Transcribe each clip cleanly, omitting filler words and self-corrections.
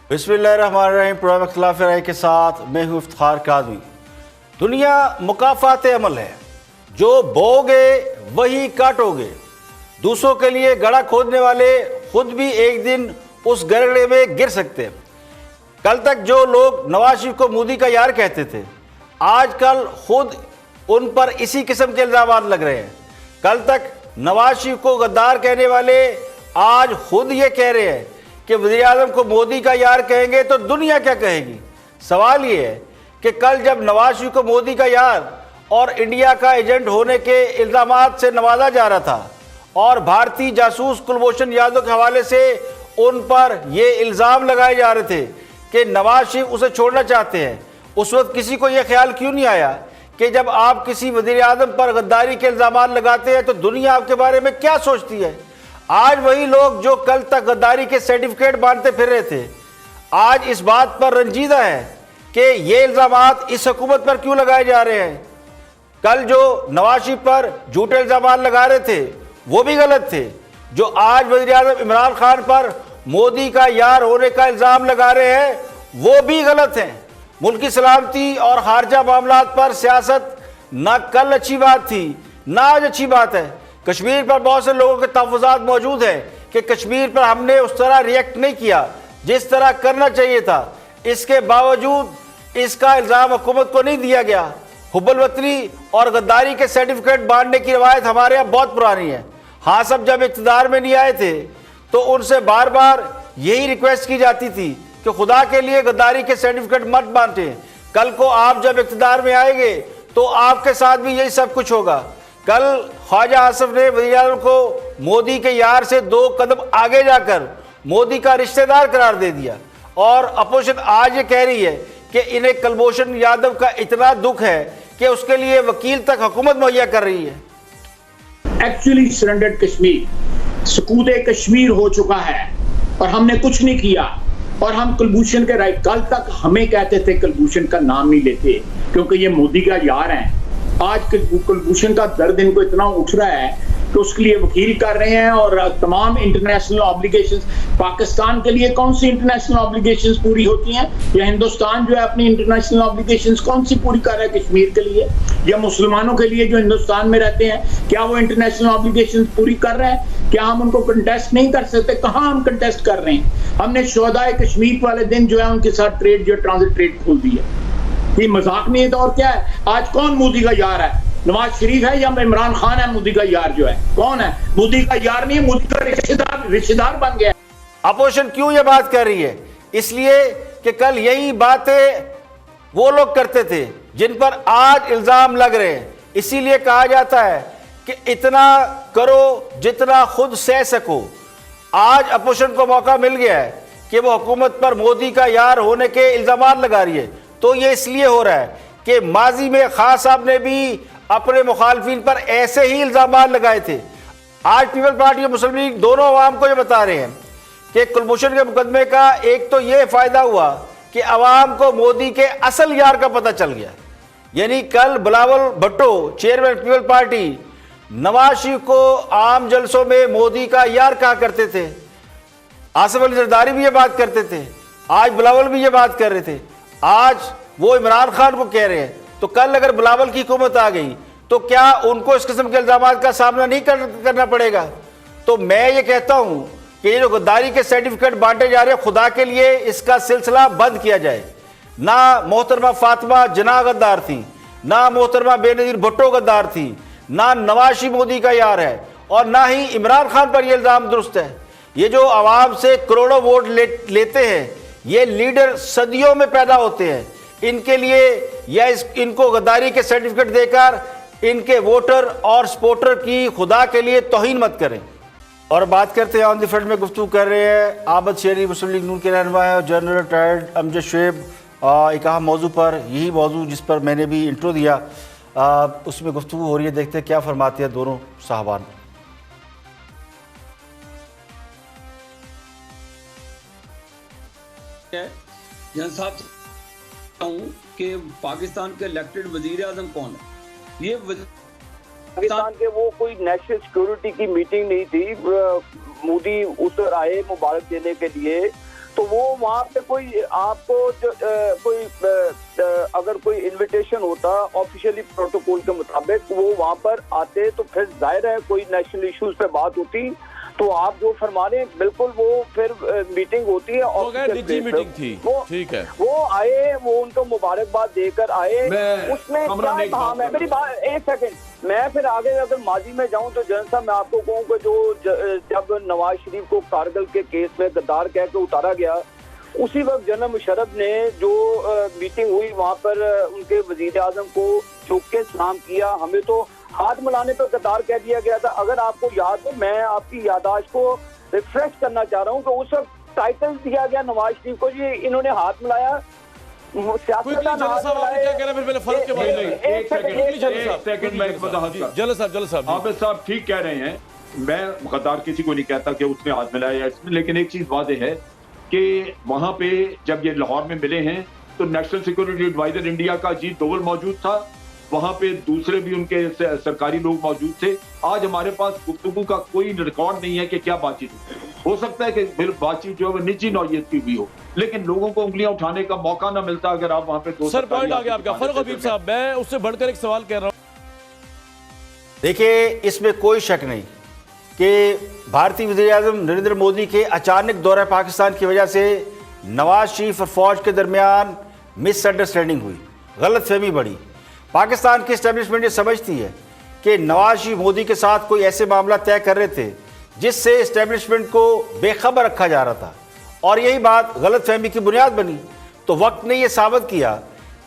بسم اللہ الرحمن الرحیم۔ پروگرام اختلاف رائے کے ساتھ میں ہوں افتخار کاظمی۔ دنیا مکافات عمل ہے، جو بو گے وہی کاٹو گے۔ دوسروں کے لیے گڑھا کھودنے والے خود بھی ایک دن اس گڑھے میں گر سکتے ہیں۔ کل تک جو لوگ نواز شریف کو مودی کا یار کہتے تھے، آج کل خود ان پر اسی قسم کے الزامات لگ رہے ہیں۔ کل تک نواز شریف کو غدار کہنے والے آج خود یہ کہہ رہے ہیں کہ وزیر اعظم کو مودی کا یار کہیں گے تو دنیا کیا کہے گی۔ سوال یہ ہے کہ کل جب نواز شریف کو مودی کا یار اور انڈیا کا ایجنٹ ہونے کے الزامات سے نوازا جا رہا تھا اور بھارتی جاسوس کلبھوشن یادو کے حوالے سے ان پر یہ الزام لگائے جا رہے تھے کہ نواز شریف اسے چھوڑنا چاہتے ہیں، اس وقت کسی کو یہ خیال کیوں نہیں آیا کہ جب آپ کسی وزیر اعظم پر غداری کے الزامات لگاتے ہیں تو دنیا آپ کے بارے میں کیا سوچتی ہے؟ آج وہی لوگ جو کل تک غداری کے سرٹیفکیٹ باندھتے پھر رہے تھے، آج اس بات پر رنجیدہ ہے کہ یہ الزامات اس حکومت پر کیوں لگائے جا رہے ہیں۔ کل جو نواز شریف پر جھوٹے الزامات لگا رہے تھے وہ بھی غلط تھے، جو آج وزیر اعظم عمران خان پر مودی کا یار ہونے کا الزام لگا رہے ہیں وہ بھی غلط ہیں۔ ملکی سلامتی اور خارجہ معاملات پر سیاست نہ کل اچھی بات تھی نہ آج اچھی بات ہے۔ کشمیر پر بہت سے لوگوں کے تحفظات موجود ہیں کہ کشمیر پر ہم نے اس طرح ریئیکٹ نہیں کیا جس طرح کرنا چاہیے تھا، اس کے باوجود اس کا الزام حکومت کو نہیں دیا گیا۔ حب الوطنی اور غداری کے سرٹیفکیٹ بانٹنے کی روایت ہمارے یہاں بہت پرانی ہے۔ ہاں سب جب اقتدار میں نہیں آئے تھے تو ان سے بار بار یہی ریکویسٹ کی جاتی تھی کہ خدا کے لیے غداری کے سرٹیفکیٹ مت بانٹیں، کل کو آپ جب اقتدار میں آئیں گے تو آپ کے ساتھ بھی یہی سب کچھ ہوگا۔ کل خواجہ آصف نے وزیر اعظم کو مودی کے یار سے 2 قدم آگے جا کر مودی کا رشتہ دار قرار دے دیا، اور اپوزیشن آج یہ کہہ رہی ہے کہ انہیں کلبھوشن یادو کا اتنا دکھ ہے کہ اس کے لیے وکیل تک حکومت مہیا کر رہی ہے۔ ایکچولی سرنڈرڈ کشمیر، سقوط کشمیر ہو چکا ہے اور ہم نے کچھ نہیں کیا، اور ہم کلبھوشن کے رائٹ کل تک ہمیں کہتے تھے کلبھوشن کا نام نہیں لیتے کیونکہ یہ مودی کا یار ہیں۔ آج کلبھوشن کا درد ان کو اتنا اٹھ رہا ہے کہ اس کے لیے وکیل کر رہے ہیں، اور تمام انٹرنیشنل آبلیگیشنز، پاکستان کے لیے کون سی انٹرنیشنل آبلیگیشنز پوری ہوتی ہیں، یا ہندوستان جو ہے اپنی انٹرنیشنل آبلیگیشنز کون سی پوری کر رہا ہے کشمیر کے لیے، یا مسلمانوں کے لیے جو ہندوستان میں رہتے ہیں کیا وہ انٹرنیشنل آبلیگیشنز پوری کر رہے ہیں؟ کیا ہم ان کو کنٹیسٹ نہیں کر سکتے؟ کہاں ہم کنٹیسٹ کر رہے ہیں؟ ہم نے شہدائے کشمیر والے دن جو ہے ان کے ساتھ ٹریڈ جو ٹرانزٹ ٹریڈ کھول دی ہے۔ یہ مذاق نہیں ہے تو اور کیا ہے؟ آج کون مودی کا یار ہے؟ نواز شریف ہے یا عمران خان ہے مودی کا یار؟ جو ہے کون ہے؟ مودی کا یار نہیں ہے، مودی کا رشتہ دار بن گیا ہے۔ اپوزیشن کیوں یہ بات کر رہی ہے؟ اس لیے کہ کل یہی باتیں وہ لوگ کرتے تھے جن پر آج الزام لگ رہے ہیں۔ اسی لیے کہا جاتا ہے کہ اتنا کرو جتنا خود سہ سکو۔ آج اپوزیشن کو موقع مل گیا ہے کہ وہ حکومت پر مودی کا یار ہونے کے الزامات لگا رہی ہے، تو یہ اس لیے ہو رہا ہے کہ ماضی میں خان صاحب نے بھی اپنے مخالفین پر ایسے ہی الزامات لگائے تھے۔ آج پیپل پارٹی اور مسلم لیگ دونوں عوام کو یہ بتا رہے ہیں کہ کلبھوشن کے مقدمے کا ایک تو یہ فائدہ ہوا کہ عوام کو مودی کے اصل یار کا پتہ چل گیا۔ یعنی کل Bilawal Bhutto chairman people party Nawaz Sharif کو عام جلسوں میں مودی کا یار کہا کرتے تھے، آصف علی زرداری بھی یہ بات کرتے تھے، آج بلاول بھی یہ بات کر رہے تھے، آج وہ عمران خان کو کہہ رہے ہیں۔ تو کل اگر بلاول کی حکومت آ گئی تو کیا ان کو اس قسم کے الزامات کا سامنا نہیں کرنا پڑے گا؟ تو میں یہ کہتا ہوں کہ یہ جو غداری کے سرٹیفکیٹ بانٹے جا رہے ہیں، خدا کے لیے اس کا سلسلہ بند کیا جائے۔ نہ محترمہ فاطمہ جناح غدار تھی، نہ محترمہ بے نظیر بھٹو غدار تھی، نہ نواز شریف مودی کا یار ہے، اور نہ ہی عمران خان پر یہ الزام درست ہے۔ یہ جو عوام سے کروڑوں ووٹ لیتے ہیں، یہ لیڈر صدیوں میں پیدا ہوتے ہیں، ان کے لیے یا ان کو غداری کے سرٹیفکیٹ دے کر ان کے ووٹر اور سپورٹر کی خدا کے لیے توہین مت کریں۔ اور بات کرتے ہیں آن دی فرنٹ میں گفتگو کر رہے ہیں عابد شیری، مسلم لیگ نون کے رہنما ہے، اور جنرل ریٹائرڈ امجد شعیب۔ ایک اہم موضوع پر، یہی موضوع جس پر میں نے بھی انٹرو دیا، اس میں گفتگو ہو رہی ہے، دیکھتے ہیں کیا فرماتے ہیں دونوں صاحبان۔ جن صاحب ہوں کہ پاکستان کے الیکٹڈ وزیر اعظم کون ہے؟ یہ پاکستان کے وہ کوئی نیشنل سیکیورٹی کی میٹنگ نہیں تھی، مودی اس آئے مبارک دینے کے لیے تو وہ وہاں پہ کوئی آپ کو کوئی اگر کوئی انویٹیشن ہوتا آفیشیلی پروٹوکول کے مطابق وہ وہاں پر آتے تو پھر ظاہر ہے کوئی نیشنل ایشوز پہ بات ہوتی. تو آپ جو فرما رہے ہیں بالکل وہ پھر میٹنگ ہوتی ہے نجی میٹنگ تھی. ٹھیک ہے, وہ آئے, وہ ان کو مبارکباد دے کر آئے. اس میں کیا کام ہے؟ میری بات ایک سیکنڈ, میں پھر آگے اگر ماضی میں جاؤں تو جنرل صاحب میں آپ کو کہوں کہ جو جب نواز شریف کو کارگل کے کیس میں غدار کہہ کے اتارا گیا, اسی وقت جنرل مشرف نے جو میٹنگ ہوئی وہاں پر ان کے وزیر اعظم کو جھک کے سلام کیا. ہمیں تو ہاتھ ملانے پہ غدار کہہ دیا گیا تھا. اگر آپ کو یاد ہو, میں آپ کی یادداشت کو ریفریش کرنا چاہ رہا ہوں کہ اس وقت ٹائٹل دیا گیا نواز شریف کو, جی انہوں نے ہاتھ ملایا. عابد صاحب ٹھیک کہہ رہے ہیں, میں غدار کسی کو نہیں کہتا کہ اس نے ہاتھ ملایا اس میں, لیکن ایک چیز واضح ہے کہ وہاں پہ جب یہ لاہور میں ملے ہیں تو نیشنل سیکورٹی ایڈوائزر انڈیا کا اجیت ڈوول موجود تھا, وہاں پہ دوسرے بھی ان کے سرکاری لوگ موجود تھے. آج ہمارے پاس گفتگو کا کوئی ریکارڈ نہیں ہے کہ کیا بات چیت ہوئی. ہو سکتا ہے کہ بات چیت جو ہے وہ نجی نوعیت کی ہوئی ہو, لیکن لوگوں کو انگلیاں اٹھانے کا موقع نہ ملتا اگر آپ وہاں پہ سر پوائنٹ آ گیا آپ کا. فاروق حبیب صاحب, میں اس سے بڑھ کر ایک سوال کہہ رہا ہوں. دیکھیے اس میں کوئی شک نہیں کہ بھارتی وزیر اعظم نریندر مودی کے اچانک دورہ پاکستان کی وجہ سے نواز شریف اور فوج کے درمیان مس انڈرسٹینڈنگ ہوئی, غلط فہمی بڑھی. پاکستان کی اسٹیبلشمنٹ یہ سمجھتی ہے کہ نواز شریف مودی کے ساتھ کوئی ایسے معاملہ طے کر رہے تھے جس سے اسٹیبلشمنٹ کو بے خبر رکھا جا رہا تھا, اور یہی بات غلط فہمی کی بنیاد بنی. تو وقت نے یہ ثابت کیا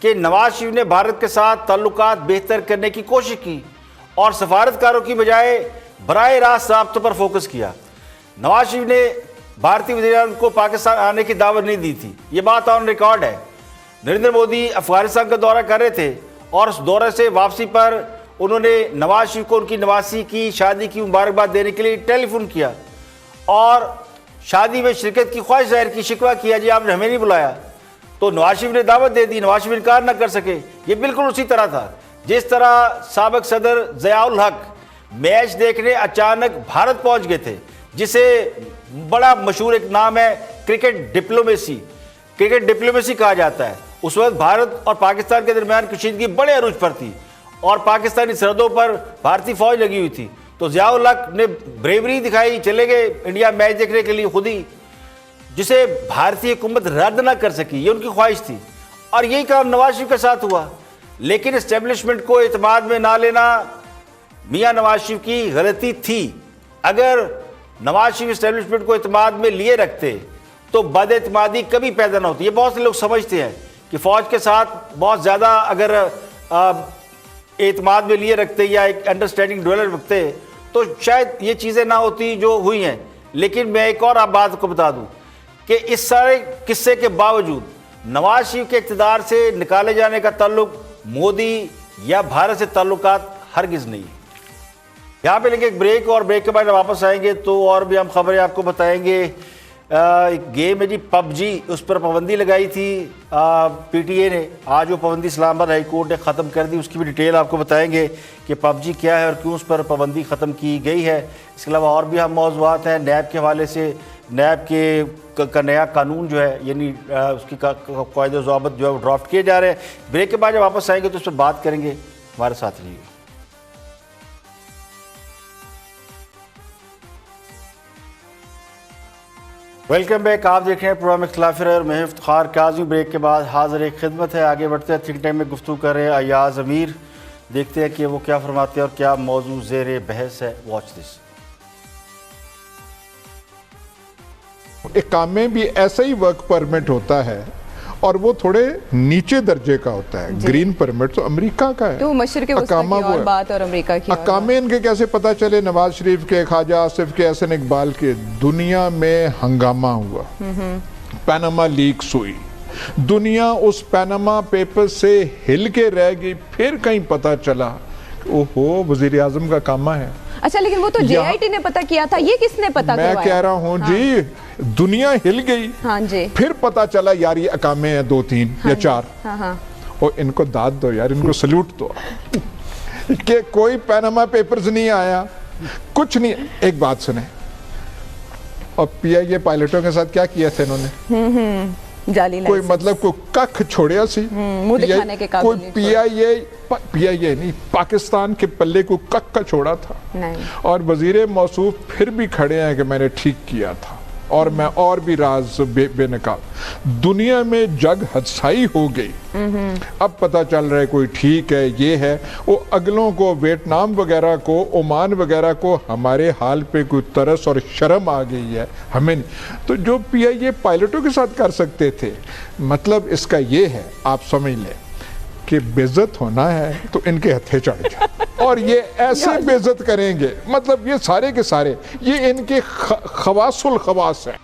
کہ نواز شریف نے بھارت کے ساتھ تعلقات بہتر کرنے کی کوشش کی اور سفارتکاروں کی بجائے براہ راست رابطوں پر فوکس کیا. نواز شریف نے بھارتی وزیر اعظم کو پاکستان آنے کی دعوت نہیں دی تھی, یہ بات آن ریکارڈ ہے. نریندر مودی افغانستان کا دورہ کر رہے تھے اور اس دورے سے واپسی پر انہوں نے نواز شریف کو ان کی نواسی کی شادی کی مبارکباد دینے کے لیے ٹیلی فون کیا اور شادی میں شرکت کی خواہش ظاہر کی, شکوہ کیا جی آپ نے ہمیں نہیں بلایا. تو نواز شریف نے دعوت دے دی, نواز شریف انکار نہ کر سکے. یہ بالکل اسی طرح تھا جس طرح سابق صدر ضیاء الحق میچ دیکھنے اچانک بھارت پہنچ گئے تھے, جسے بڑا مشہور ایک نام ہے کرکٹ ڈپلومیسی. کرکٹ ڈپلومیسی کہا جاتا ہے. اس وقت بھارت اور پاکستان کے درمیان کشیدگی بڑے عروج پر تھی اور پاکستانی سرحدوں پر بھارتی فوج لگی ہوئی تھی. تو ضیاء الحق نے بریوری دکھائی, چلے گئے انڈیا میچ دیکھنے کے لیے خود ہی, جسے بھارتی حکومت رد نہ کر سکی. یہ ان کی خواہش تھی اور یہی کام نواز شریف کے ساتھ ہوا. لیکن اسٹیبلشمنٹ کو اعتماد میں نہ لینا میاں نواز شریف کی غلطی تھی. اگر نواز شریف اسٹیبلشمنٹ کو اعتماد میں لیے رکھتے تو بد اعتمادی کبھی پیدا نہ ہوتی. یہ بہت سے لوگ سمجھتے ہیں کہ فوج کے ساتھ بہت زیادہ اگر اعتماد میں لیے رکھتے یا ایک انڈرسٹینڈنگ ڈیولپ رکھتے تو شاید یہ چیزیں نہ ہوتی جو ہوئی ہیں. لیکن میں ایک اور آپ بات کو بتا دوں کہ اس سارے قصے کے باوجود نواز شریف کے اقتدار سے نکالے جانے کا تعلق مودی یا بھارت سے تعلقات ہرگز نہیں. یہاں پہ لیں گے ایک بریک, اور بریک کے بعد واپس آئیں گے تو اور بھی ہم خبریں آپ کو بتائیں گے. ایک گیم ہے جی پب جی, اس پر پابندی لگائی تھی پی ٹی اے نے, آج وہ پابندی اسلام آباد ہائی کورٹ نے ختم کر دی. اس کی بھی ڈیٹیل آپ کو بتائیں گے کہ پب جی کیا ہے اور کیوں اس پر پابندی ختم کی گئی ہے. اس کے علاوہ اور بھی ہم موضوعات ہیں. نیب کے حوالے سے نیب کا نیا قانون جو ہے یعنی اس کی قواعد و ضوابط جو ہے وہ ڈرافٹ کیے جا رہے ہیں. بریک کے بعد جب واپس آئیں گے تو اس پر بات کریں گے. ہمارے ساتھ رہیے. Welcome back. آپ دیکھ رہے ہیں پروگرام اختلاف رائے اور میں افتخار کاظمی. بریک کے بعد حاضر ایک خدمت ہے. آگے بڑھتے ہیں, تھنک ٹائم میں گفتگو کر رہے ہیں ایاز امیر. دیکھتے ہیں کہ وہ کیا فرماتے ہیں اور کیا موضوع زیر بحث ہے. Watch this. اقامے بھی ایسا ہی ورک پرمٹ ہوتا ہے اور وہ تھوڑے نیچے درجے کا ہوتا ہے. گرین پرمٹ تو امریکہ کا ہے, تو مشرق وسطی کی اور بات اور امریکہ کی. اقامے ان کے کیسے پتہ چلے؟ نواز شریف کے, خواجہ آصف کے, حسن اقبال کے. دنیا میں ہنگامہ ہوا, پیناما لیکس ہوئی, دنیا اس پیناما پیپر سے ہل کے رہ گئی. پھر کہیں پتہ چلا اوہو وزیر اعظم کا کامہ ہے. اچھا لیکن وہ تو جے آئی ٹی نے پتہ کیا تھا, یہ کس نے پتہ کروایا؟ میں کہہ رہا ہوں جی دنیا ہل گئی. ہاں جی. پھر پتہ چلا یار یہ اقامے ہیں 2 3 یا 4. اور ان کو داد دو یار, ان کو سلوٹ دو کہ کوئی پیناما پیپرز نہیں آیا, کچھ نہیں. ایک بات سنیں, اور PIA پائلٹوں کے ساتھ کیا کیا تھا انہوں نے؟ جعلی کوئی مطلب کوئی ککھ چھوڑیا سی، منہ دکھانے کے قابل کوئی PIA نہیں، پاکستان کے پلے کو ککھ کا چھوڑا تھا. اور وزیر موصوف پھر بھی کھڑے ہیں کہ میں نے ٹھیک کیا تھا اور میں اور بھی راز بے نقاب. دنیا میں جگ ہدسائی ہو گئی. اب پتہ چل رہا ہے کوئی ٹھیک ہے، یہ ہے وہ اگلوں کو، ویتنام وغیرہ کو، عمان وغیرہ کو ہمارے حال پہ کوئی ترس اور شرم آ گئی ہے، ہمیں نہیں. تو جو PIA پائلٹوں کے ساتھ کر سکتے تھے، مطلب اس کا یہ ہے، آپ سمجھ لیں کہ بے عزت ہونا ہے تو ان کے ہتھے چڑھ جائے اور یہ ایسے بے عزت کریں گے، مطلب یہ سارے کے سارے یہ ان کے خواص الخواص ہیں.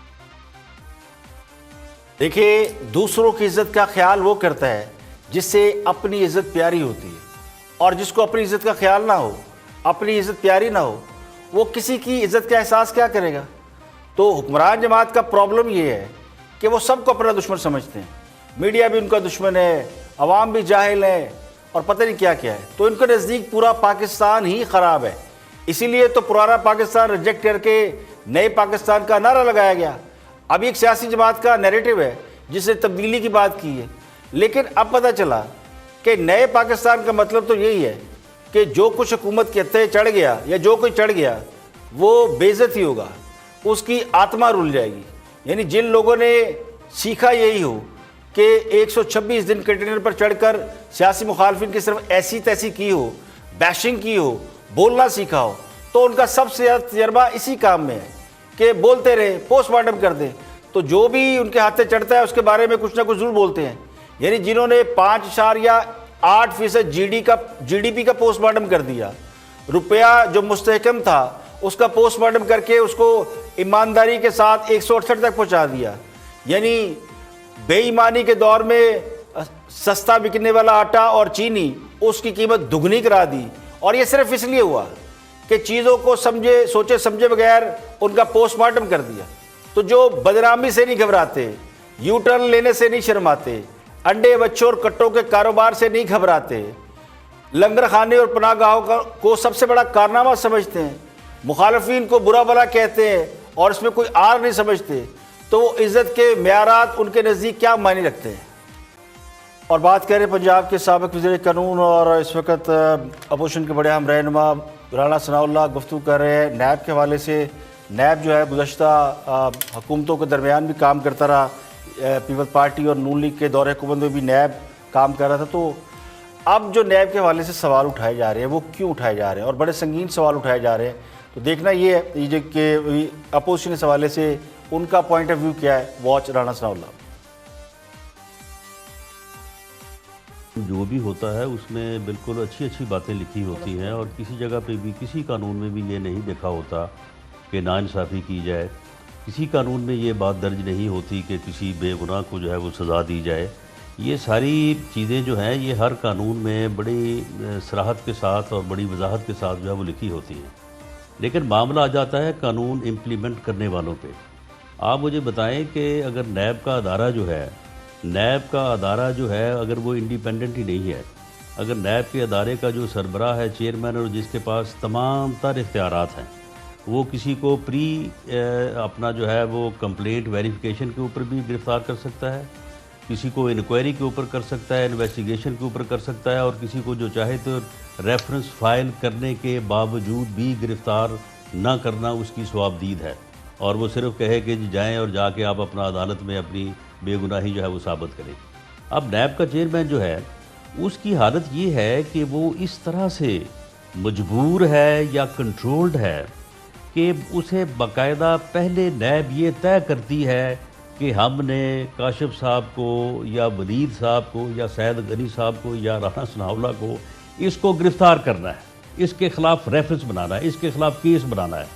دیکھیے، دوسروں کی عزت کا خیال وہ کرتا ہے جس سے اپنی عزت پیاری ہوتی ہے، اور جس کو اپنی عزت کا خیال نہ ہو، اپنی عزت پیاری نہ ہو، وہ کسی کی عزت کا احساس کیا کرے گا؟ تو حکمران جماعت کا پرابلم یہ ہے کہ وہ سب کو اپنا دشمن سمجھتے ہیں. میڈیا بھی ان کا دشمن ہے، عوام بھی جاہل ہے، اور پتہ نہیں کیا کیا ہے. تو ان کے نزدیک پورا پاکستان ہی خراب ہے. اسی لیے تو پرانا پاکستان ریجیکٹ کر کے نئے پاکستان کا نعرہ لگایا گیا. اب ایک سیاسی جماعت کا نیریٹو ہے جس نے تبدیلی کی بات کی ہے. لیکن اب پتہ چلا کہ نئے پاکستان کا مطلب تو یہی ہے کہ جو کچھ حکومت کے ہتھے چڑھ گیا یا جو کوئی چڑھ گیا وہ بے عزت ہی ہوگا، اس کی آتما رول جائے گی. یعنی جن لوگوں نے سیکھا یہی ہو کہ 126 دن کنٹینر پر چڑھ کر سیاسی مخالفین کی صرف ایسی تیسی کی ہو، بیشنگ کی ہو، بولنا سیکھا ہو، تو ان کا سب سے زیادہ تجربہ اسی کام میں ہے کہ بولتے رہے، پوسٹ مارٹم کر دیں. تو جو بھی ان کے ہاتھ سے چڑھتا ہے اس کے بارے میں کچھ نہ کچھ ضرور بولتے ہیں. یعنی جنہوں نے 5.8% GDP کا پوسٹ مارٹم کر دیا، روپیہ جو مستحکم تھا اس کا پوسٹ مارٹم کر کے اس کو ایمانداری کے ساتھ 168 تک پہنچا دیا. یعنی بے ایمانی کے دور میں سستا بکنے والا آٹا اور چینی اس کی قیمت دگنی کرا دی. اور یہ صرف اس لیے ہوا کہ چیزوں کو سوچے سمجھے بغیر ان کا پوسٹ مارٹم کر دیا. تو جو بدنامی سے نہیں گھبراتے، یو ٹرن لینے سے نہیں شرماتے، انڈے بچوں اور کٹوں کے کاروبار سے نہیں گھبراتے، لنگر خانے اور پناہ گاہوں کو سب سے بڑا کارنامہ سمجھتے ہیں، مخالفین کو برا بھلا کہتے ہیں اور اس میں کوئی آر نہیں سمجھتے، تو وہ عزت کے معیارات ان کے نزدیک کیا معنی رکھتے ہیں. اور بات کر رہے پنجاب کے سابق وزیر قانون اور اس وقت اپوزیشن کے بڑے اہم رہنما رانا ثناء اللہ گفتگو کر رہے ہیں نیب کے حوالے سے. نیب جو ہے گزشتہ حکومتوں کے درمیان بھی کام کرتا رہا، پیپلز پارٹی اور نون لیگ کے دور حکومت میں بھی نیب کام کر رہا تھا. تو اب جو نیب کے حوالے سے سوال اٹھائے جا رہے ہیں وہ کیوں اٹھائے جا رہے ہیں اور بڑے سنگین سوال اٹھائے جا رہے ہیں. تو دیکھنا یہ ہے کہ اپوزیشن اس حوالے سے ان کا پوائنٹ آف ویو کیا ہے. واچ رانا ثناء اللہ. جو بھی ہوتا ہے اس میں بالکل اچھی باتیں لکھی ہوتی ہیں، اور کسی جگہ پہ بھی کسی قانون میں بھی یہ نہیں دیکھا ہوتا کہ ناانصافی کی جائے. کسی قانون میں یہ بات درج نہیں ہوتی کہ کسی بے گناہ کو جو ہے وہ سزا دی جائے. یہ ساری چیزیں جو ہیں یہ ہر قانون میں بڑی صراحت کے ساتھ اور بڑی وضاحت کے ساتھ جو ہے وہ لکھی ہوتی ہیں. لیکن معاملہ آ جاتا ہے قانون امپلیمنٹ کرنے والوں پہ. آپ مجھے بتائیں کہ اگر نیب کا ادارہ جو ہے اگر وہ انڈیپینڈنٹ ہی نہیں ہے، اگر نیب کے ادارے کا جو سربراہ ہے، چیئرمین، اور جس کے پاس تمام تر اختیارات ہیں، وہ کسی کو اپنا جو ہے وہ کمپلینٹ ویریفیکیشن کے اوپر بھی گرفتار کر سکتا ہے، کسی کو انکوائری کے اوپر کر سکتا ہے، انویسٹیگیشن کے اوپر کر سکتا ہے، اور کسی کو جو چاہے تو ریفرنس فائل کرنے کے باوجود بھی گرفتار نہ کرنا اس کی صوابدید ہے. اور وہ صرف کہے کہ جائیں اور جا کے آپ اپنا عدالت میں اپنی بے گناہی جو ہے وہ ثابت کریں. اب نیب کا چیئرمین جو ہے اس کی حالت یہ ہے کہ وہ اس طرح سے مجبور ہے یا کنٹرولڈ ہے کہ اسے باقاعدہ پہلے نیب یہ طے کرتی ہے کہ ہم نے کاشف صاحب کو یا ولید صاحب کو یا سید غنی صاحب کو یا رانا ثناء اللہ کو اس کو گرفتار کرنا ہے، اس کے خلاف ریفرنس بنانا ہے، اس کے خلاف کیس بنانا ہے.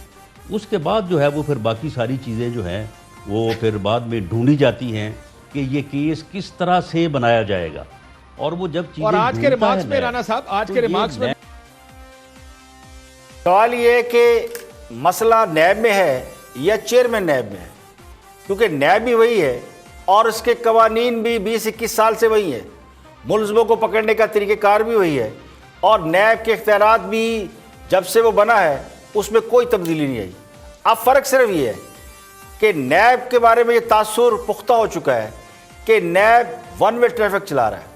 اس کے بعد جو ہے وہ پھر باقی ساری چیزیں جو ہیں وہ پھر بعد میں ڈھونڈی جاتی ہیں کہ یہ کیس کس طرح سے بنایا جائے گا. اور وہ جب چیزیں اور آج کے ریمارکس میں رانا صاحب سوال یہ ہے کہ مسئلہ نیب میں ہے یا چیئرمین نیب میں ہے، کیونکہ نیب بھی وہی ہے اور اس کے قوانین بھی 20-21 سال سے وہی ہیں، ملزموں کو پکڑنے کا طریقہ کار بھی وہی ہے، اور نیب کے اختیارات بھی جب سے وہ بنا ہے اس میں کوئی تبدیلی نہیں آئی. اب فرق صرف یہ ہے کہ نیب کے بارے میں یہ تاثر پختہ ہو چکا ہے کہ نیب ون وے ٹریفک چلا رہا ہے.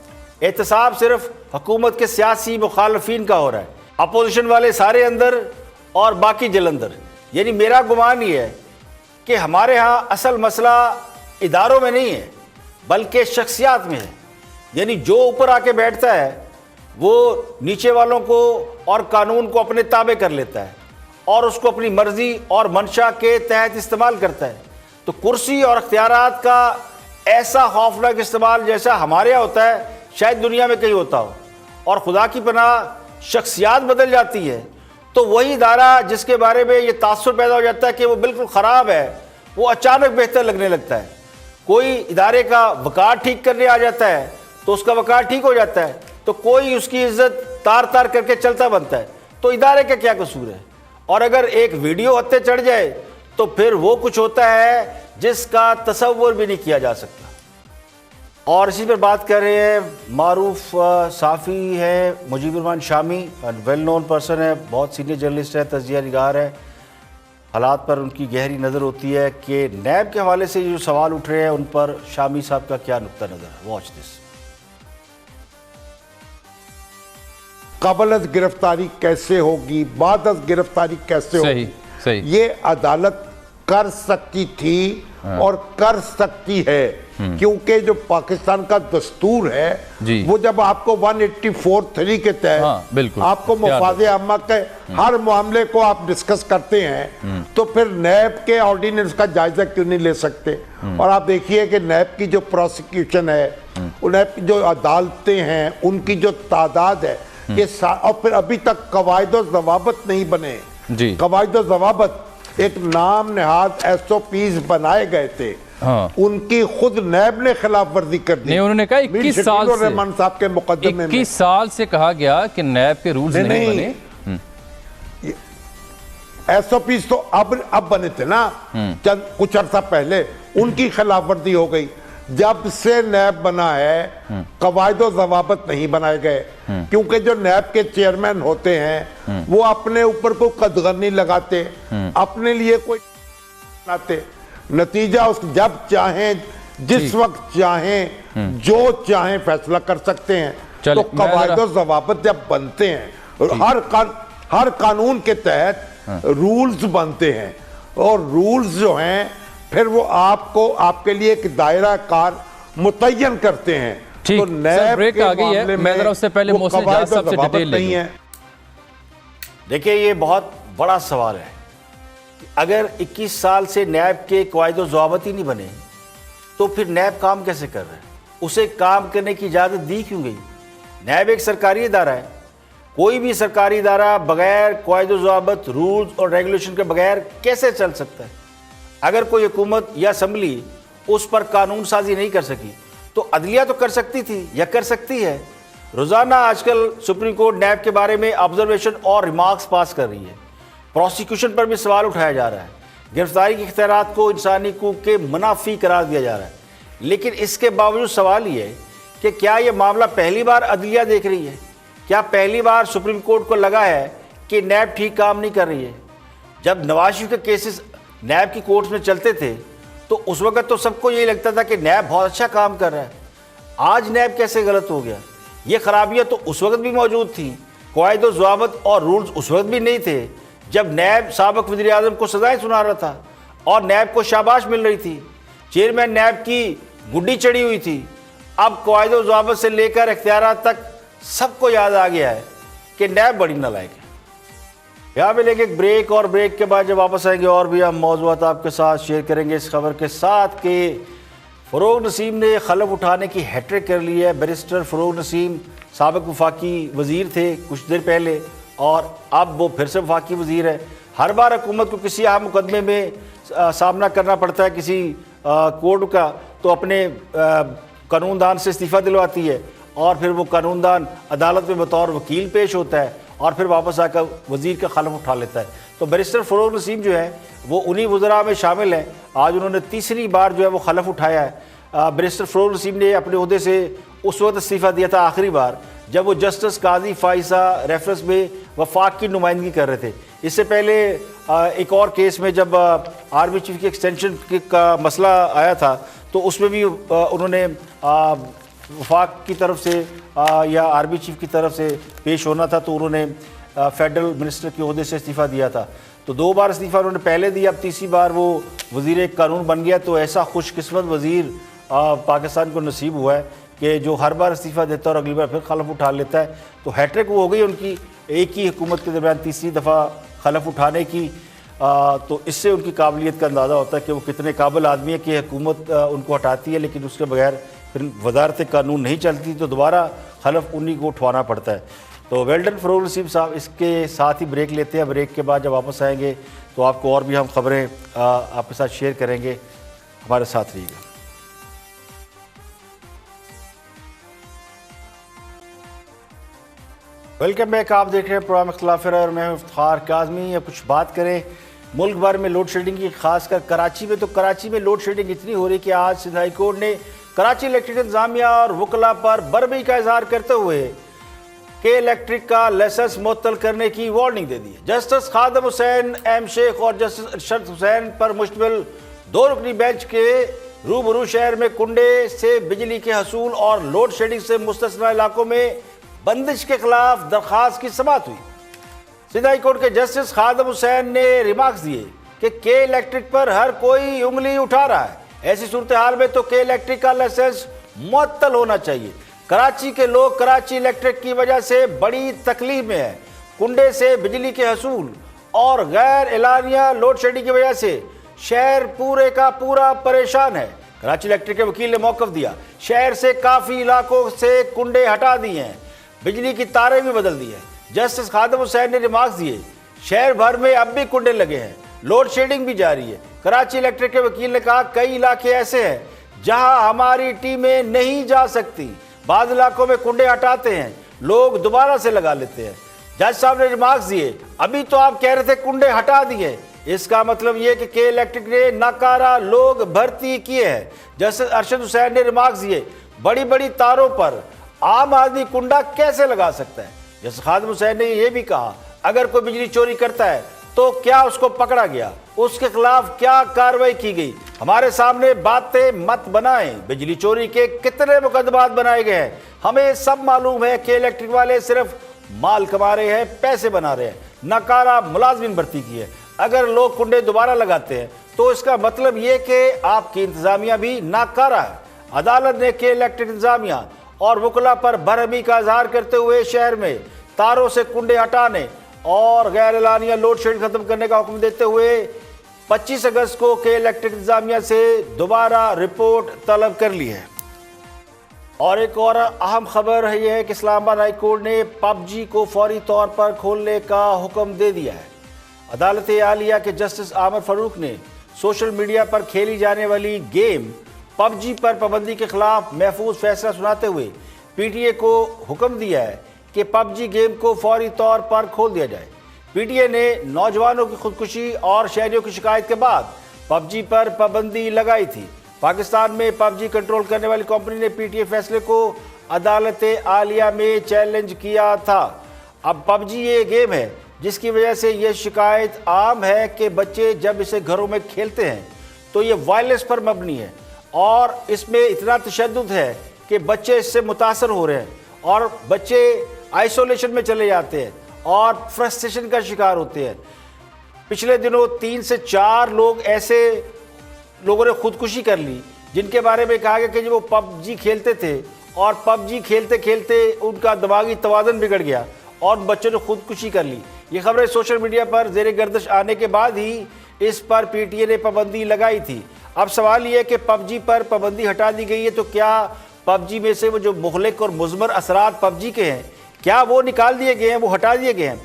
احتساب صرف حکومت کے سیاسی مخالفین کا ہو رہا ہے, اپوزیشن والے سارے اندر اور باقی جلندر. یعنی میرا گمان یہ ہے کہ ہمارے ہاں اصل مسئلہ اداروں میں نہیں ہے بلکہ شخصیات میں ہے. یعنی جو اوپر آ کے بیٹھتا ہے وہ نیچے والوں کو اور قانون کو اپنے تابع کر لیتا ہے اور اس کو اپنی مرضی اور منشا کے تحت استعمال کرتا ہے. تو کرسی اور اختیارات کا ایسا خوفناک استعمال جیسا ہمارے یہاں ہوتا ہے شاید دنیا میں کہیں ہوتا ہو. اور خدا کی پناہ شخصیات بدل جاتی ہے تو وہی ادارہ جس کے بارے میں یہ تاثر پیدا ہو جاتا ہے کہ وہ بالکل خراب ہے وہ اچانک بہتر لگنے لگتا ہے. کوئی ادارے کا وقار ٹھیک کرنے آ جاتا ہے تو اس کا وقار ٹھیک ہو جاتا ہے, تو کوئی اس کی عزت تار تار کر کے چلتا بنتا ہے. تو ادارے کا کیا قصور ہے؟ اور اگر ایک ویڈیو ہتھے چڑھ جائے تو پھر وہ کچھ ہوتا ہے جس کا تصور بھی نہیں کیا جا سکتا. اور اسی پر بات کر رہے ہیں معروف صحافی ہے مجیب الرحمان شامی, ویل نون پرسن ہے, بہت سینئر جرنلسٹ ہے, تجزیہ نگار ہے. حالات پر ان کی گہری نظر ہوتی ہے کہ نیب کے حوالے سے جو سوال اٹھ رہے ہیں ان پر شامی صاحب کا کیا نقطہ نظر ہے. Watch this. قبل از گرفتاری کیسے ہوگی, بعد از گرفتاری کیسے ہوگی, یہ عدالت کر سکتی تھی اور کر سکتی ہے, کیونکہ جو پاکستان کا دستور ہے وہ جب آپ کو 184(3) کے تحت آپ کو مفاد عامہ کے ہر معاملے کو آپ ڈسکس کرتے ہیں تو پھر نیب کے آرڈیننس کا جائزہ کیوں نہیں لے سکتے. اور آپ دیکھیے کہ نیب کی جو پروسیکیوشن ہے, نیب کی جو عدالتیں ہیں, ان کی جو تعداد ہے, اور پھر ابھی تک قواعد و ضوابط نہیں بنے. قواعد و ضوابط ایک نام نہاد ایس او پیز بنائے گئے تھے, ان کی خود نیب نے خلاف ورزی کر دی. انہوں نے کہا 21 سال سے کہا گیا کہ نیب کے رولز نہیں بنے. ایس او پیز تو اب بنے تھے نا, چند کچھ عرصہ پہلے ان کی خلاف ورزی ہو گئی. جب سے نیب بنا ہے قواعد و ضوابط نہیں بنائے گئے, کیونکہ جو نیب کے چیئرمین ہوتے ہیں وہ اپنے اوپر کوئی قدغن نہیں لگاتے, اپنے لیے کوئی بناتے. نتیجہ جب چاہیں جس وقت چاہیں جو چاہیں فیصلہ کر سکتے ہیں. تو قواعد و ضوابط جب بنتے ہیں, ہر قانون کے تحت رولز بنتے ہیں, اور رولز جو ہیں پھر وہ آپ کے لیے ایک دائرہ کار متعین کرتے ہیں. تو نیب کے معاملے میں وہ قواعد و ضوابط نہیں ہے. دیکھیں یہ بہت بڑا سوال ہے. اگر 21 سال سے نیب کے قواعد و ضوابط ہی نہیں بنے تو پھر نیب کام کیسے کر رہا ہے؟ اسے کام کرنے کی اجازت دی کیوں گئی؟ نیب ایک سرکاری ادارہ ہے. کوئی بھی سرکاری ادارہ بغیر قواعد و ضوابط, رولز اور ریگولیشن کے بغیر کیسے چل سکتا ہے؟ اگر کوئی حکومت یا اسمبلی اس پر قانون سازی نہیں کر سکی تو عدلیہ تو کر سکتی تھی یا کر سکتی ہے. روزانہ آج کل سپریم کورٹ نیب کے بارے میں آبزرویشن اور ریمارکس پاس کر رہی ہے. پروسیکیوشن پر بھی سوال اٹھایا جا رہا ہے. گرفتاری کے اختیارات کو انسانی حقوق کے منافی قرار دیا جا رہا ہے. لیکن اس کے باوجود سوال یہ ہے کہ کیا یہ معاملہ پہلی بار عدلیہ دیکھ رہی ہے؟ کیا پہلی بار سپریم کورٹ کو لگا ہے کہ نیب ٹھیک کام نہیں کر رہی ہے؟ جب نواز شریف کے کیسز نیب کی کورٹس میں چلتے تھے تو اس وقت تو سب کو یہی لگتا تھا کہ نیب بہت اچھا کام کر رہا ہے. آج نیب کیسے غلط ہو گیا؟ یہ خرابیاں تو اس وقت بھی موجود تھیں. قواعد و ضوابط اور رولز اس وقت بھی نہیں تھے جب نیب سابق وزیر اعظم کو سزائیں سنا رہا تھا اور نیب کو شاباش مل رہی تھی. چیئرمین نیب کی گڈی چڑھی ہوئی تھی. اب قواعد و ضوابط سے لے کر اختیارات تک سب کو یاد آ گیا ہے کہ نیب بڑی نالائق ہے. یہاں پہ لے کے ایک بریک, اور بریک کے بعد جب واپس آئیں گے اور بھی ہم موضوعات آپ کے ساتھ شیئر کریں گے اس خبر کے ساتھ کہ فروغ نسیم نے خلف اٹھانے کی ہیٹرک کر لی ہے. بیرسٹر فروغ نسیم سابق وفاقی وزیر تھے کچھ دیر پہلے اور اب وہ پھر سے وفاقی وزیر ہے. ہر بار حکومت کو کسی اہم مقدمے میں سامنا کرنا پڑتا ہے کسی کورٹ کا تو اپنے قانون دان سے استعفیٰ دلواتی ہے اور پھر وہ قانون دان عدالت میں بطور وکیل پیش ہوتا ہے اور پھر واپس آ کر وزیر کا خلف اٹھا لیتا ہے. تو بیرسٹر فروغ نسیم جو ہے وہ انہی وزراء میں شامل ہیں. آج انہوں نے تیسری بار جو ہے وہ خلف اٹھایا ہے. بیرسٹر فروغ نسیم نے اپنے عہدے سے اس وقت استعفیٰ دیا تھا آخری بار جب وہ جسٹس قاضی فائزہ ریفرنس میں وفاق کی نمائندگی کر رہے تھے. اس سے پہلے ایک اور کیس میں جب آرمی چیف کی ایکسٹینشن کا مسئلہ آیا تھا تو اس میں بھی انہوں نے وفاق کی طرف سے یا آرمی چیف کی طرف سے پیش ہونا تھا تو انہوں نے فیڈرل منسٹر کے عہدے سے استعفیٰ دیا تھا. تو 2 بار استعفیٰ انہوں نے پہلے دیا, اب تیسری بار وہ وزیر قانون بن گیا. تو ایسا خوش قسمت وزیر پاکستان کو نصیب ہوا ہے کہ جو ہر بار استعفیٰ دیتا ہے اور اگلی بار پھر خلف اٹھا لیتا ہے. تو ہیٹرک وہ ہو گئی ان کی ایک ہی حکومت کے درمیان تیسری دفعہ خلف اٹھانے کی. تو اس سے ان کی قابلیت کا اندازہ ہوتا ہے کہ وہ کتنے قابل آدمی ہے کہ حکومت ان کو ہٹاتی ہے لیکن اس کے بغیر پھر وزارت قانون نہیں چلتی تو دوبارہ خلف انہی کو اٹھوانا پڑتا ہے. تو ویلڈن فروغ نسیم صاحب, اس کے ساتھ ہی بریک لیتے ہیں. بریک کے بعد جب واپس آئیں گے تو آپ کو اور بھی ہم خبریں آپ کے ساتھ شیئر کریں گے. ہمارے ساتھ رہیے گا. Welcome back. آپ دیکھ رہے ہیں پروگرام اختلاف رائے اور میں ہوں افتخار کاظمی. اب کچھ بات کریں ملک بھر میں لوڈ شیڈنگ کی, خاص کر کراچی میں. تو کراچی میں لوڈ شیڈنگ اتنی ہو رہی کہ آج سندھ ہائی کورٹ نے کراچی الیکٹرک انتظامیہ اور وکلاء پر برہمی کا اظہار کرتے ہوئے کہ الیکٹرک کا لائسنس معطل کرنے کی وارننگ دے دی ہے. جسٹس خادم حسین ایم شیخ اور جسٹس ارشد حسین پر مشتمل 2 رکنی بینچ کے روبرو شہر میں کنڈے سے بجلی کے حصول اور لوڈ شیڈنگ سے مستثنی علاقوں میں بندش کے خلاف درخواست کی سماعت ہوئی. سندھ ہائی کورٹ کے جسٹس خادم حسین نے ریمارکس دیے کہ کے الیکٹرک پر ہر کوئی انگلی اٹھا رہا ہے. ایسی صورتحال میں تو کے الیکٹرک کا لائسنس معطل ہونا چاہیے. کراچی کے لوگ کراچی الیکٹرک کی وجہ سے بڑی تکلیف میں ہیں. کنڈے سے بجلی کے حصول اور غیر اعلانیہ لوڈ شیڈنگ کی وجہ سے شہر پورے کا پورا پریشان ہے. کراچی الیکٹرک کے وکیل نے موقف دیا. شہر سے کافی علاقوں سے کنڈے ہٹا دیے ہیں, بجلی کی تاریں بھی بدل دی ہیں. جسٹس خادم حسین نے ریمارکس دیے شہر بھر میں اب بھی کنڈے لگے ہیں, لوڈ شیڈنگ بھی جاری ہے. کراچی الیکٹرک کے وکیل نے کہا کئی علاقے ایسے ہیں جہاں ہماری ٹیمیں نہیں جا سکتی. بعض علاقوں میں کنڈے ہٹاتے ہیں, لوگ دوبارہ سے لگا لیتے ہیں. جج صاحب نے ریمارکس دیے ابھی تو آپ کہہ رہے تھے کنڈے ہٹا دیے, اس کا مطلب یہ کہ کے الیکٹرک نے ناکارہ لوگ بھرتی کیے ہیں. جسٹس ارشد حسین نے ریمارکس دیے بڑی بڑی تاروں پر عام آدمی کنڈا کیسے لگا سکتا ہے. جسٹس خادم حسین نے یہ بھی کہا اگر کوئی بجلی چوری کرتا ہے تو کیا اس کو پکڑا گیا, اس کے خلاف کیا کارروائی کی گئی. ہمارے سامنے باتیں مت بنائیں. بجلی چوری کے کتنے مقدمات بنائے گئے ہیں, ہمیں سب معلوم ہے کہ الیکٹرک والے صرف مال کما رہے ہیں, پیسے بنا رہے ہیں, ناکارہ ملازمین بھرتی کی ہے. اگر لوگ کنڈے دوبارہ لگاتے ہیں تو اس کا مطلب یہ کہ آپ کی انتظامیہ بھی ناکارہ ہے. عدالت نے کہ الیکٹرک انتظامیہ اور وکلاء پر برہمی کا اظہار کرتے ہوئے شہر میں تاروں سے کنڈے ہٹانے اور غیر اعلانیہ لوڈ شیڈنگ ختم کرنے کا حکم دیتے ہوئے 25 اگست کو کے الیکٹرک انتظامیہ سے دوبارہ رپورٹ طلب کر لی ہے. اور ایک اور اہم خبر یہ ہے کہ اسلام آباد ہائی کورٹ نے پب جی کو فوری طور پر کھولنے کا حکم دے دیا ہے. عدالت عالیہ کے جسٹس عامر فاروق نے سوشل میڈیا پر کھیلی جانے والی گیم پب جی پر پابندی کے خلاف محفوظ فیصلہ سناتے ہوئے پی ٹی اے کو حکم دیا ہے کہ پب جی گیم کو فوری طور پر کھول دیا جائے. پی ٹی اے نے نوجوانوں کی خودکشی اور شہریوں کی شکایت کے بعد پب جی پر پابندی لگائی تھی. پاکستان میں پب جی کنٹرول کرنے والی کمپنی نے پی ٹی اے فیصلے کو عدالت عالیہ میں چیلنج کیا تھا. اب پب جی یہ گیم ہے جس کی وجہ سے یہ شکایت عام ہے کہ بچے جب اسے گھروں میں کھیلتے ہیں تو یہ وائلنس پر مبنی ہے اور اس میں اتنا تشدد ہے کہ بچے اس سے متاثر ہو رہے ہیں اور بچے آئسولیشن میں چلے جاتے ہیں اور فرسٹریشن کا شکار ہوتے ہیں. پچھلے دنوں 3 سے 4 لوگ ایسے لوگوں نے خودکشی کر لی جن کے بارے میں کہا گیا کہ وہ پب جی کھیلتے تھے اور پب جی کھیلتے کھیلتے ان کا دماغی توازن بگڑ گیا اور بچوں نے خودکشی کر لی. یہ خبریں سوشل میڈیا پر زیر گردش آنے کے بعد ہی اس پر پی ٹی اے نے پابندی لگائی تھی. اب سوال یہ ہے کہ پب جی پر پابندی ہٹا دی گئی ہے تو کیا پب جی میں سے وہ جو مہلک اور مضمر اثرات پب جی کے ہیں کیا وہ نکال دیے گئے ہیں, وہ ہٹا دیے گئے ہیں؟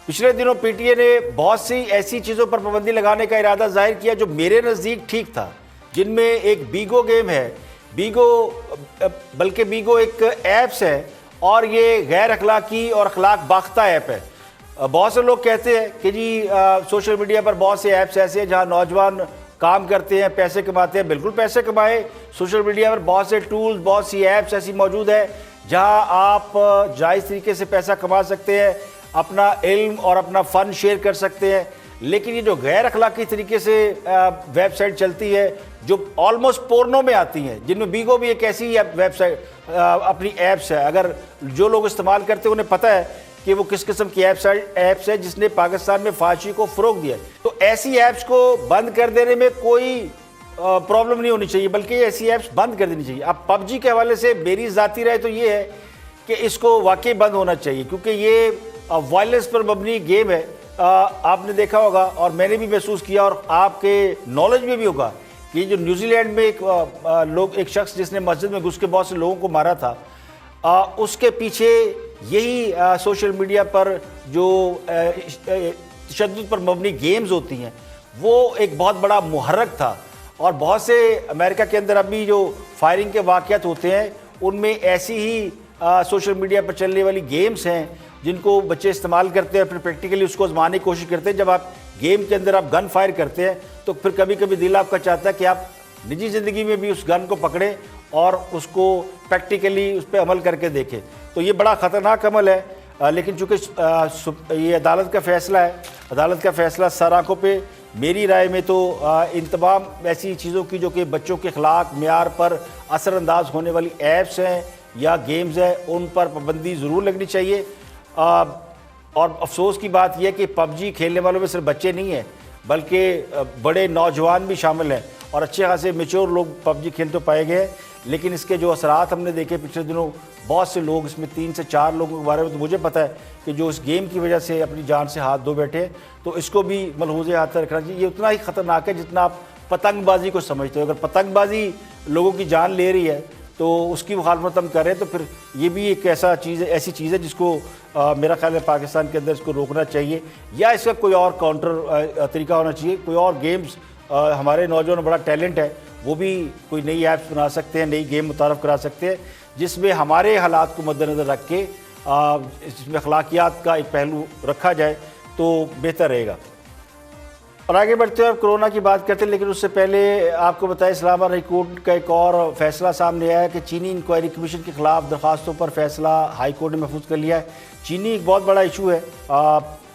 پچھلے دنوں پی ٹی اے نے بہت سی ایسی چیزوں پر پابندی لگانے کا ارادہ ظاہر کیا جو میرے نزدیک ٹھیک تھا, جن میں ایک بیگو گیم ہے. بلکہ بیگو ایک ایپس ہے اور یہ غیر اخلاقی اور اخلاق باختہ ایپ ہے. بہت سے لوگ کہتے ہیں کہ جی سوشل میڈیا پر بہت سے ایپس ایسے ہیں جہاں نوجوان کام کرتے ہیں, پیسے کماتے ہیں. بالکل پیسے کمائے. سوشل میڈیا پر بہت سے ٹولز, بہت سی ایپس ایسی موجود ہے جہاں آپ جائز طریقے سے پیسہ کما سکتے ہیں, اپنا علم اور اپنا فن شیئر کر سکتے ہیں. لیکن یہ جو غیر اخلاقی طریقے سے ویب سائٹ چلتی ہے جو آلموسٹ پورنو میں آتی ہیں, جن میں بیگو بھی ایک ایسی ویب سائٹ اپنی ایپس ہے, اگر جو لوگ استعمال کرتے ہیں انہیں پتہ ہے کہ وہ کس قسم کی ایپس ہے جس نے پاکستان میں فحاشی کو فروغ دیا ہے. تو ایسی ایپس کو بند کر دینے میں کوئی پرابلم نہیں ہونی چاہیے, بلکہ ایسی ایپس بند کر دینی چاہیے. اب پب جی کے حوالے سے میری ذاتی رائے تو یہ ہے کہ اس کو واقعی بند ہونا چاہیے, کیونکہ یہ وائلنس پر مبنی گیم ہے. آپ نے دیکھا ہوگا اور میں نے بھی محسوس کیا اور آپ کے نالج میں بھی ہوگا کہ جو نیوزی لینڈ میں ایک شخص جس نے مسجد میں گھس کے بہت سے لوگوں کو مارا تھا, اس کے پیچھے یہی سوشل میڈیا پر جو تشدد پر مبنی گیمز ہوتی ہیں وہ ایک بہت بڑا محرک تھا. اور بہت سے امریکہ کے اندر ابھی جو فائرنگ کے واقعات ہوتے ہیں ان میں ایسی ہی سوشل میڈیا پر چلنے والی گیمز ہیں جن کو بچے استعمال کرتے ہیں, پھر پریکٹیکلی اس کو آزمانے کی کوشش کرتے ہیں. جب آپ گیم کے اندر آپ گن فائر کرتے ہیں تو پھر کبھی کبھی دل آپ کا چاہتا ہے کہ آپ نجی زندگی میں بھی اس گن کو پکڑیں اور اس کو پریکٹیکلی اس پہ عمل کر کے دیکھیں. تو یہ بڑا خطرناک عمل ہے, لیکن چونکہ یہ عدالت کا فیصلہ ہے, عدالت کا فیصلہ سر آنکھوں پہ. میری رائے میں تو ان تمام ایسی چیزوں کی جو کہ بچوں کے اخلاق معیار پر اثر انداز ہونے والی ایپس ہیں یا گیمز ہیں ان پر پابندی ضرور لگنی چاہیے. اور افسوس کی بات یہ ہے کہ پب جی کھیلنے والوں میں صرف بچے نہیں ہیں بلکہ بڑے نوجوان بھی شامل ہیں اور اچھے خاصے میچور لوگ پب جی کھیلتے پائے گئے ہیں. لیکن اس کے جو اثرات ہم نے دیکھے پچھلے دنوں, بہت سے لوگ, اس میں 3 سے 4 لوگوں کے بارے میں تو مجھے پتہ ہے کہ جو اس گیم کی وجہ سے اپنی جان سے ہاتھ دھو بیٹھے, تو اس کو بھی ملحوظ ہاتھ رکھنا چاہیے. یہ اتنا ہی خطرناک ہے جتنا آپ پتنگ بازی کو سمجھتے ہو. اگر پتنگ بازی لوگوں کی جان لے رہی ہے تو اس کی مخالفت ہم کریں تو پھر یہ بھی ایک ایسی چیز ہے جس کو میرا خیال ہے پاکستان کے اندر اس کو روکنا چاہیے, یا اس کا کوئی اور کاؤنٹر طریقہ ہونا چاہیے. کوئی اور گیمز, ہمارے نوجوان بڑا ٹیلنٹ ہے, وہ بھی کوئی نئی ایپس بنا سکتے ہیں, نئی گیم متعارف کرا سکتے ہیں جس میں ہمارے حالات کو مد نظر رکھ کے اس میں اخلاقیات کا ایک پہلو رکھا جائے تو بہتر رہے گا. اور آگے بڑھتے ہیں اور کرونا کی بات کرتے ہیں, لیکن اس سے پہلے آپ کو بتائیں اسلام آباد ہائی کورٹ کا ایک اور فیصلہ سامنے آیا ہے کہ چینی انکوائری کمیشن کے خلاف درخواستوں پر فیصلہ ہائی کورٹ نے محفوظ کر لیا ہے. چینی ایک بہت بڑا ایشو ہے,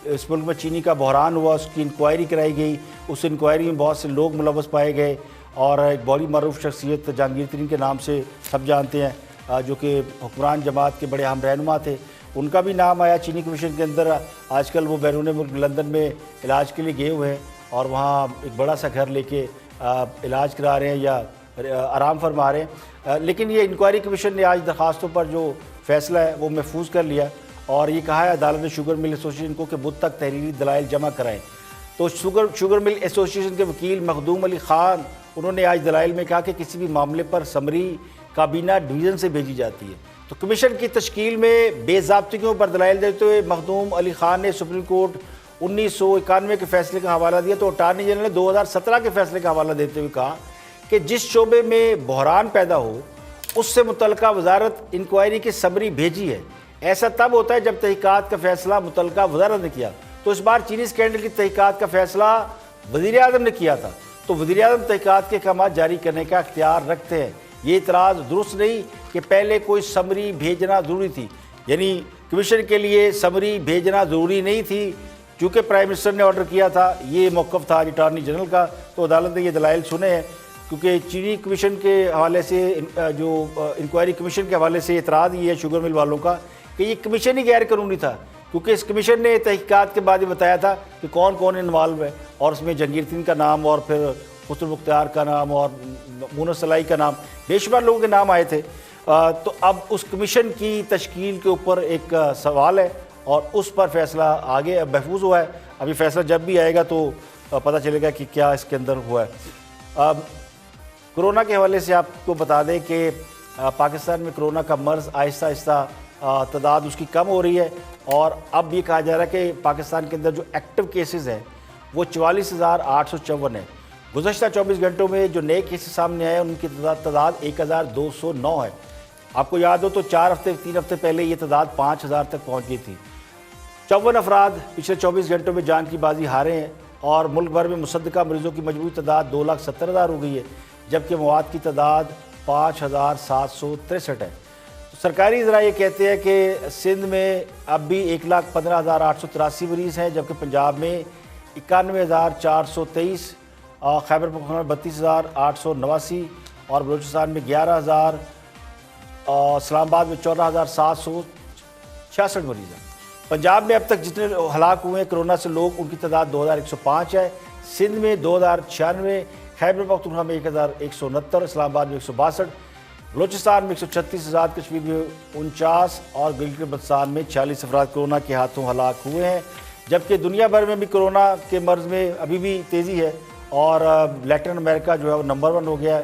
اس ملک میں چینی کا بحران ہوا, اس کی انکوائری کرائی گئی, اس انکوائری میں بہت سے لوگ ملوث پائے گئے اور ایک بڑی معروف شخصیت جہانگیر ترین کے نام سے سب جانتے ہیں جو کہ حکمران جماعت کے بڑے اہم رہنما تھے, ان کا بھی نام آیا چینی کمیشن کے اندر. آج کل وہ بیرون ملک لندن میں علاج کے لیے گئے ہوئے ہیں اور وہاں ایک بڑا سا گھر لے کے علاج کرا رہے ہیں یا آرام فرما رہے ہیں. لیکن یہ انکوائری کمیشن نے آج درخواستوں پر جو فیصلہ ہے وہ محفوظ کر لیا اور یہ کہا ہے عدالت نے شوگر مل ایسوسیشن کو کہ بدھ تک تحریری دلائل جمع کرائیں. تو شوگر مل ایسوسیشن کے وکیل مخدوم علی خان انہوں نے آج دلائل میں کہا کہ کسی بھی معاملے پر سمری کابینہ ڈویژن سے بھیجی جاتی ہے. تو کمیشن کی تشکیل میں بے ضابطگیوں پر دلائل دیتے ہوئے مخدوم علی خان نے سپریم کورٹ 1991 کے فیصلے کا حوالہ دیا, تو اٹارنی جنرل نے 2017 کے فیصلے کا حوالہ دیتے ہوئے کہا کہ جس شعبے میں بحران پیدا ہو اس سے متعلقہ وزارت انکوائری کی سمری بھیجی ہے. ایسا تب ہوتا ہے جب تحقیقات کا فیصلہ متعلقہ وزارت نے کیا. تو اس بار چینی اسکینڈل کی تحقیقات کا فیصلہ وزیر اعظم نے کیا تھا, تو وزیر اعظم تحقیقات کے احکامات جاری کرنے کا اختیار رکھتے ہیں. یہ اعتراض درست نہیں کہ پہلے کوئی سمری بھیجنا ضروری تھی, یعنی کمیشن کے لیے سمری بھیجنا ضروری نہیں تھی چونکہ پرائم منسٹر نے آرڈر کیا تھا. یہ موقف تھا اٹارنی جنرل کا, تو عدالت نے یہ دلائل سنے ہیں کیونکہ چینی کمیشن کے حوالے سے جو انکوائری کمیشن کے حوالے سے اعتراض یہ ہے شوگر مل والوں کا کہ یہ کمیشن ہی غیر قانونی تھا, کیونکہ اس کمیشن نے تحقیقات کے بعد یہ بتایا تھا کہ کون کون انوالو ہے اور اس میں جہانگیر ترین کا نام اور پھر خسرو مختار کا نام اور مونس سلائی کا نام, بے شمار لوگوں کے نام آئے تھے. تو اب اس کمیشن کی تشکیل کے اوپر ایک سوال ہے اور اس پر فیصلہ آگے محفوظ ہوا ہے. ابھی فیصلہ جب بھی آئے گا تو پتہ چلے گا کہ کیا اس کے اندر ہوا ہے. کرونا کے حوالے سے آپ کو بتا دیں کہ پاکستان میں کرونا کا مرض آہستہ آہستہ تعداد اس کی کم ہو رہی ہے اور اب یہ کہا جا رہا ہے کہ پاکستان کے اندر جو ایکٹیو کیسز ہیں وہ 44,854 ہیں. گزشتہ 24 گھنٹوں میں جو نئے کیسز سامنے آئے ان کی تعداد 1,209 ہے. آپ کو یاد ہو تو 3 ہفتے پہلے یہ تعداد 5,000 تک پہنچ گئی تھی. 54 افراد پچھلے 24 گھنٹوں میں جان کی بازی ہارے ہیں اور ملک بھر میں مصدقہ مریضوں کی مجموعی تعداد 2,70,000 ہو گئی ہے, جبکہ موات کی تعداد 5,763 ہے. سرکاری ذرائع یہ کہتے ہیں کہ سندھ میں اب بھی 1,15,883 مریض ہیں، جبکہ پنجاب میں 91,423، خیبر پختونخوا میں 32,889 اور بلوچستان میں 11,000، اسلام آباد میں 14,766 مریض ہیں۔ پنجاب میں اب تک جتنے ہلاک ہوئے ہیں کرونا سے لوگ، ان کی تعداد 2,105 ہے۔ سندھ میں 2,096، خیبر پختونخوا میں 1,169، اسلام آباد میں 162، بلوچستان میں 136، کشمیر میں 49 اور گلگت بلتستان میں 46 افراد کرونا کے ہاتھوں ہلاک ہوئے ہیں۔ جبکہ دنیا بھر میں بھی کرونا کے مرض میں ابھی بھی تیزی ہے اور لیٹن امریکہ جو ہے وہ نمبر 1 ہو گیا ہے۔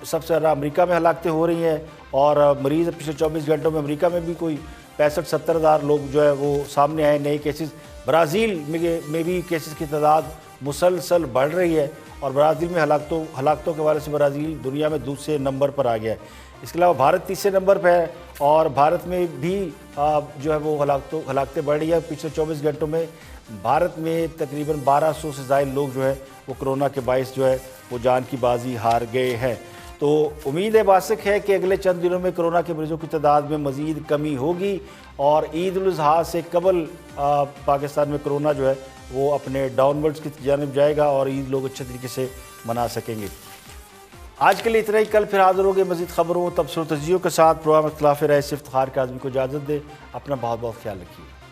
سب سے زیادہ امریکہ میں ہلاکتیں ہو رہی ہیں اور مریض پچھلے 24 گھنٹوں میں امریکہ میں بھی کوئی 65-70 ہزار لوگ جو ہے وہ سامنے آئے نئے کیسز۔ برازیل میں بھی کیسز کی تعداد مسلسل بڑھ رہی ہے اور برازیل میں ہلاکتوں کے حوالے سے برازیل دنیا میں دوسرے نمبر پر آ گیا ہے۔ اس کے علاوہ بھارت تیسرے نمبر پہ ہے اور بھارت میں بھی جو ہے وہ ہلاکتیں بڑھ رہی ہے۔ پچھلے 24 گھنٹوں میں بھارت میں تقریباً 1200 سے زائد لوگ جو ہے وہ کرونا کے باعث جو ہے وہ جان کی بازی ہار گئے ہیں۔ تو امید باسق ہے کہ اگلے چند دنوں میں کرونا کے مریضوں کی تعداد میں مزید کمی ہوگی اور عید الاضحیٰ سے قبل پاکستان میں کرونا جو ہے وہ اپنے ڈاؤن ورڈز کی جانب جائے گا اور عید لوگ اچھے طریقے سے منا سکیں گے۔ آج کے لیے اتنا ہی، کل پھر حاضر ہوگے مزید خبروں، تبصروں، تجزیوں کے ساتھ۔ پروگرام اختلاف رائے سے افتخار کاظمی کو اجازت دے۔ اپنا بہت بہت خیال رکھیے۔